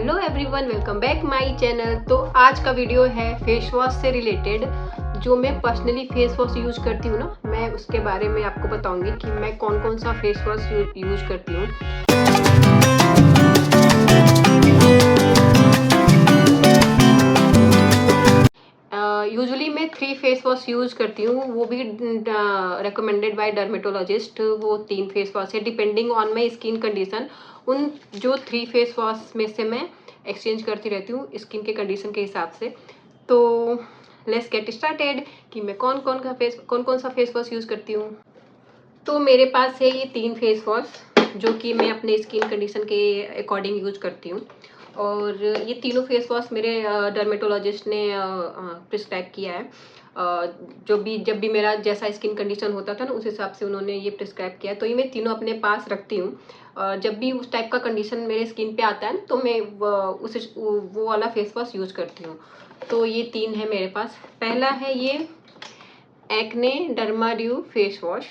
Hello everyone, welcome back my channel. तो आज का वीडियो है फेस वॉश से रिलेटेड। जो मैं पर्सनली फेस वॉश यूज करती हूँ ना, मैं उसके बारे में आपको बताऊंगी कि मैं कौन कौन सा फेस वॉश यूज करती हूँ। यूजुअली मैं 3 फेस वॉश यूज करती हूँ, वो भी रिकमेंडेड बाय डर्मेटोलॉजिस्ट। वो 3 फेस वॉश है depending on my skin condition. उन जो 3 फेस वॉश में से मैं एक्सचेंज करती रहती हूँ स्किन के कंडीशन के हिसाब से। तो लेट्स गेट स्टार्टेड कि मैं कौन कौन सा फेस वॉश यूज़ करती हूँ। तो मेरे पास है ये 3 फेस वॉश जो कि मैं अपने स्किन कंडीशन के अकॉर्डिंग यूज करती हूँ। और ये तीनों फेस वॉश मेरे डर्मेटोलॉजिस्ट ने प्रिस्क्राइब किया है। जब भी मेरा जैसा स्किन कंडीशन होता था ना, उस हिसाब से उन्होंने ये प्रिस्क्राइब किया है। तो ये मैं तीनों अपने पास रखती हूँ। जब भी उस टाइप का कंडीशन मेरे स्किन पे आता है तो मैं वो वाला फेस वॉश यूज करती हूँ। तो ये 3 है मेरे पास। पहला है ये एक्ने डर्माड्यू फेस वॉश,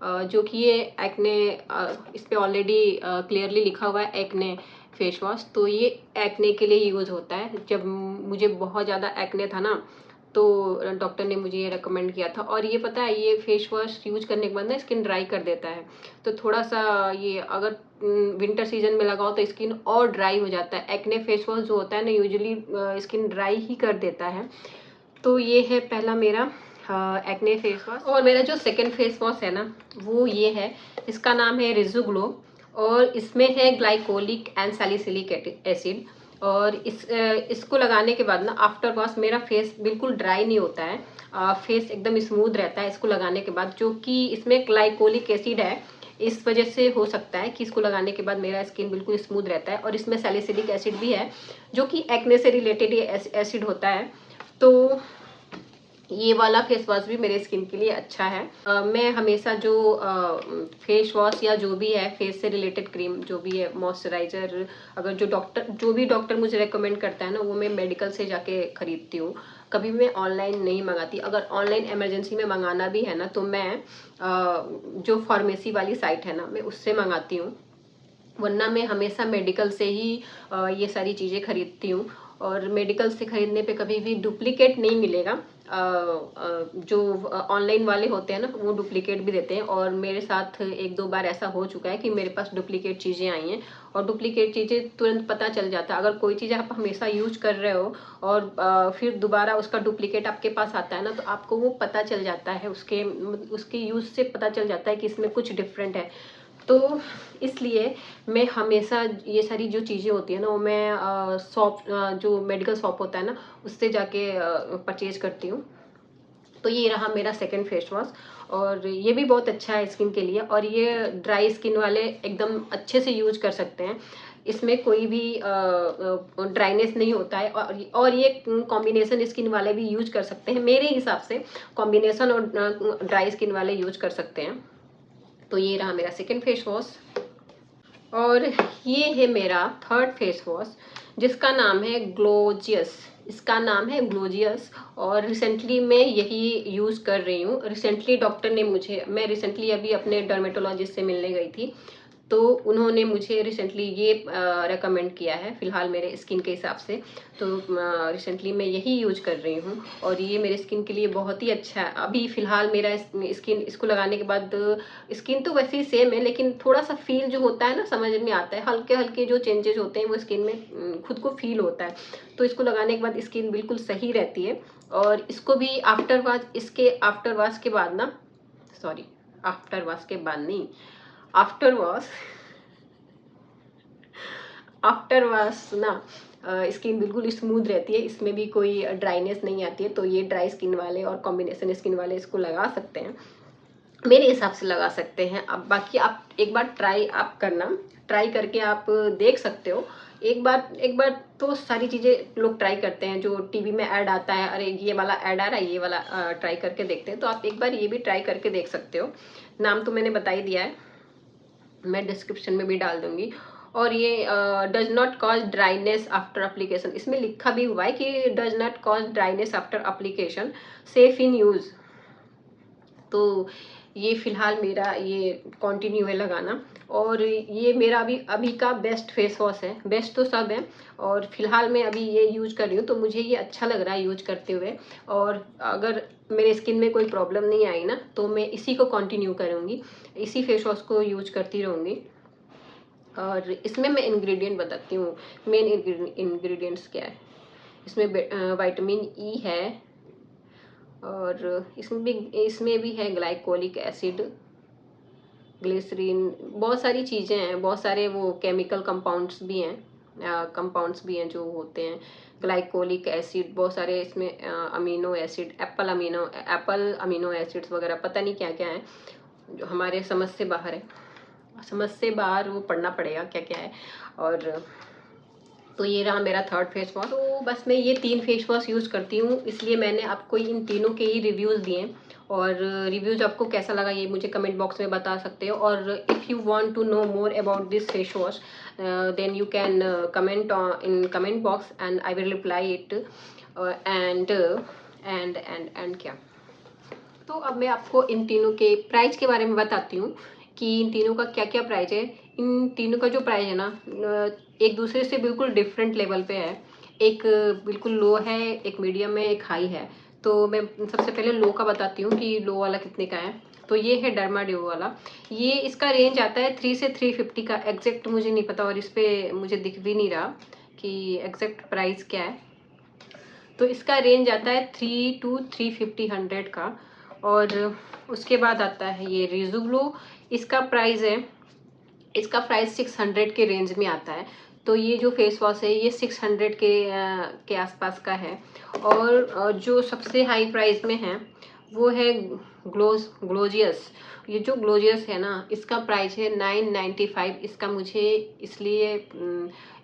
जो कि ये एक्ने इस पे ऑलरेडी क्लियरली लिखा हुआ है एक्ने फेस वॉश। तो ये एक्ने के लिए यूज़ होता है। जब मुझे बहुत ज़्यादा एक्ने था ना, तो डॉक्टर ने मुझे ये रेकमेंड किया था। और ये पता है, ये फेस वॉश यूज करने के बाद ना स्किन ड्राई कर देता है। तो थोड़ा सा ये अगर विंटर सीजन में लगाओ तो स्किन और ड्राई हो जाता है। एक्ने फेस वॉश जो होता है ना, यूजुअली स्किन ड्राई ही कर देता है। तो ये है पहला मेरा एक्ने फेस वॉश। और मेरा जो सेकंड फेस वॉश है ना, वो ये है। इसका नाम है रिजू ग्लो और इसमें है ग्लाइकोलिक एंड सैलिसिलिक एसिड। और इसको लगाने के बाद ना आफ्टर वॉश मेरा फेस बिल्कुल ड्राई नहीं होता है। फेस एकदम स्मूथ रहता है इसको लगाने के बाद, जो कि इसमें ग्लाइकोलिक एसिड है। इस वजह से हो सकता है कि इसको लगाने के बाद मेरा स्किन बिल्कुल स्मूथ रहता है। और इसमें सैलिसिलिक एसिड भी है, जो कि एक्ने से रिलेटेड ये एसिड होता है। तो ये वाला फेस वॉश भी मेरे स्किन के लिए अच्छा है। मैं हमेशा जो फेस वॉश या जो भी है फेस से रिलेटेड क्रीम, जो भी है मॉइस्चराइजर, अगर जो भी डॉक्टर मुझे रेकमेंड करता है ना, वो मैं मेडिकल से जाके खरीदती हूँ। कभी मैं ऑनलाइन नहीं मंगाती। अगर ऑनलाइन इमरजेंसी में मंगाना भी है ना, तो मैं जो फार्मेसी वाली साइट है ना, मैं उससे मंगाती हूँ। वरना मैं हमेशा मेडिकल से ही ये सारी चीज़ें खरीदती हूँ। और मेडिकल से खरीदने पे कभी भी डुप्लीकेट नहीं मिलेगा। जो ऑनलाइन वाले होते हैं ना, वो डुप्लीकेट भी देते हैं। और मेरे साथ 1-2 बार ऐसा हो चुका है कि मेरे पास डुप्लीकेट चीज़ें आई हैं। और डुप्लीकेट चीज़ें तुरंत पता चल जाता है। अगर कोई चीज़ आप हमेशा यूज कर रहे हो और फिर दोबारा उसका डुप्लीकेट आपके पास आता है ना, तो आपको वो पता चल जाता है। उसके यूज से पता चल जाता है कि इसमें कुछ डिफरेंट है। तो इसलिए मैं हमेशा ये सारी जो चीज़ें होती है ना, वो मैं जो मेडिकल शॉप होता है ना, उससे जाके परचेज करती हूँ। तो ये रहा मेरा सेकंड फेस वॉश। और ये भी बहुत अच्छा है स्किन के लिए। और ये ड्राई स्किन वाले एकदम अच्छे से यूज कर सकते हैं। इसमें कोई भी ड्राइनेस नहीं होता है। और ये कॉम्बिनेशन स्किन वाले भी यूज कर सकते हैं। मेरे हिसाब से कॉम्बिनेशन और ड्राई स्किन वाले यूज कर सकते हैं। तो ये रहा मेरा सेकंड फेस वॉश। और ये है मेरा थर्ड फेस वॉश, जिसका नाम है ग्लोजियस। इसका नाम है ग्लोजियस। और रिसेंटली मैं यही यूज़ कर रही हूँ। मैं रिसेंटली अभी अपने डर्मेटोलॉजिस्ट से मिलने गई थी। तो उन्होंने मुझे रिसेंटली ये रेकमेंड किया है फ़िलहाल मेरे स्किन के हिसाब से। तो रिसेंटली मैं यही यूज कर रही हूँ। और ये मेरे स्किन के लिए बहुत ही अच्छा है। अभी फ़िलहाल मेरा स्किन इसको लगाने के बाद स्किन तो वैसे ही सेम है, लेकिन थोड़ा सा फील जो होता है ना, समझ में आता है। हल्के हल्के जो चेंजेस होते हैं वो स्किन में खुद को फील होता है। तो इसको लगाने के बाद स्किन बिल्कुल सही रहती है। और इसको भी आफ्टर वॉश के बाद ना, सॉरी, आफ्टर वॉश के बाद नहीं, आफ्टर वॉश आफ्टर वॉश ना स्किन बिल्कुल स्मूथ रहती है। इसमें भी कोई ड्राइनेस नहीं आती है। तो ये ड्राई स्किन वाले और कॉम्बिनेशन स्किन वाले इसको लगा सकते हैं, मेरे हिसाब से लगा सकते हैं। अब बाकी आप एक बार ट्राई करके आप देख सकते हो। एक बार तो सारी चीज़ें लोग ट्राई करते हैं। जो टीवी में ऐड आता है, अरे ये वाला ऐड आ रहा है, ये वाला ट्राई करके देखते हैं। तो आप एक बार ये भी ट्राई करके देख सकते हो। नाम तो मैंने बता ही दिया है, मैं डिस्क्रिप्शन में भी डाल दूंगी। और ये does not cause dryness after application, इसमें लिखा भी हुआ है कि does not cause dryness after application, safe in use. तो ये फ़िलहाल मेरा ये कंटिन्यू है लगाना, और ये मेरा अभी का बेस्ट फेस वॉश है। बेस्ट तो सब है, और फिलहाल मैं अभी ये यूज कर रही हूँ, तो मुझे ये अच्छा लग रहा है यूज करते हुए। और अगर मेरे स्किन में कोई प्रॉब्लम नहीं आई ना, तो मैं इसी को कंटिन्यू करूँगी, इसी फेस वॉश को यूज करती रहूँगी। और इसमें मैं इंग्रेडिएंट बताती हूँ, मेन इंग्रेडिएंट्स क्या है। इसमें विटामिन ई है, और इसमें भी है ग्लाइकोलिक एसिड, ग्लिसरीन, बहुत सारी चीज़ें हैं, बहुत सारे वो केमिकल कंपाउंड्स भी हैं जो होते हैं। ग्लाइकोलिक एसिड, बहुत सारे इसमें amino acid, Apple amino acids वगैरह, पता नहीं क्या क्या है जो हमारे समझ से बाहर है। समझ से बाहर वो पढ़ना पड़ेगा क्या क्या है। और तो ये रहा मेरा थर्ड फेस वॉश। तो बस मैं ये 3 फेस वॉश यूज़ करती हूँ, इसलिए मैंने आपको इन तीनों के ही रिव्यूज़ दिए हैं। और रिव्यूज़ आपको कैसा लगा ये मुझे कमेंट बॉक्स में बता सकते हो। और if you want to know more about this face wash, then you can comment in comment box and I will reply it. And क्या, तो अब मैं आपको इन तीनों के प्राइस के बारे में बताती हूँ कि इन तीनों का क्या क्या प्राइस है। इन तीनों का जो प्राइस है ना, एक दूसरे से बिल्कुल डिफरेंट लेवल पे है। एक बिल्कुल लो है, एक मीडियम है, एक हाई है। तो मैं सबसे पहले लो का बताती हूँ कि लो वाला कितने का है। तो ये है डर्माड्यू वाला। ये इसका रेंज आता है 3 से 350 का, एग्जैक्ट मुझे नहीं पता, और इस पर मुझे दिख भी नहीं रहा कि एग्जैक्ट प्राइस क्या है। तो इसका रेंज आता है 3 to 350 100 का। और उसके बाद आता है ये रिजुग्लो। इसका प्राइस 600 के रेंज में आता है। तो ये जो फेस वॉश है ये 600 के आसपास का है। और जो सबसे हाई प्राइस में है वो है ग्लोजियस। ये जो ग्लोजियस है ना, इसका प्राइस है 995। इसका मुझे इसलिए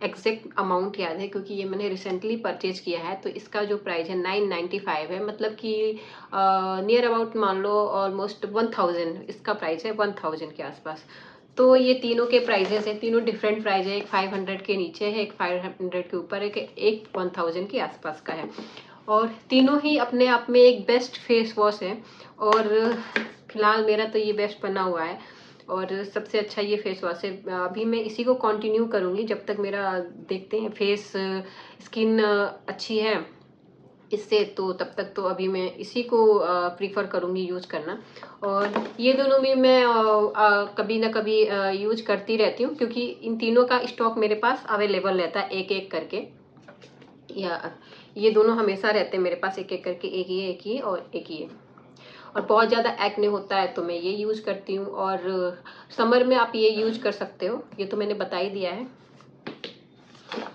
एग्जैक्ट अमाउंट याद है क्योंकि ये मैंने रिसेंटली परचेज किया है। तो इसका जो प्राइस है 995 है, मतलब कि नियर अबाउट मान लो ऑलमोस्ट 1000। इसका प्राइस है 1000 के आसपास। तो ये तीनों के प्राइजेस हैं, तीनों डिफरेंट प्राइस है। एक 500 के नीचे है, एक 500 के ऊपर है, एक 1000 के आसपास का है। और तीनों ही अपने आप में एक बेस्ट फेस वॉश है। और फिलहाल मेरा तो ये बेस्ट बना हुआ है, और सबसे अच्छा ये फेस वॉश है। अभी मैं इसी को कंटिन्यू करूँगी जब तक मेरा, देखते हैं, फेस स्किन अच्छी है इससे, तो तब तक तो अभी मैं इसी को प्रीफर करूँगी यूज़ करना। और ये दोनों भी मैं कभी ना कभी यूज करती रहती हूँ, क्योंकि इन तीनों का स्टॉक मेरे पास अवेलेबल रहता है एक एक करके। या ये दोनों हमेशा रहते हैं मेरे पास एक एक करके, एक ये और एक ये। और बहुत ज़्यादा एक्ने होता है तो मैं ये यूज़ करती हूँ। और समर में आप ये यूज कर सकते हो, ये तो मैंने बता ही दिया है।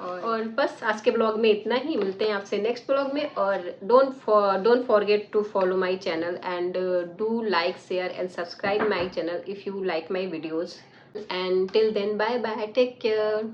और बस आज के ब्लॉग में इतना ही। मिलते हैं आपसे नेक्स्ट ब्लॉग में। और don't forget to follow my channel and do like, share and subscribe my channel if you like my videos. And till then, bye bye, take care.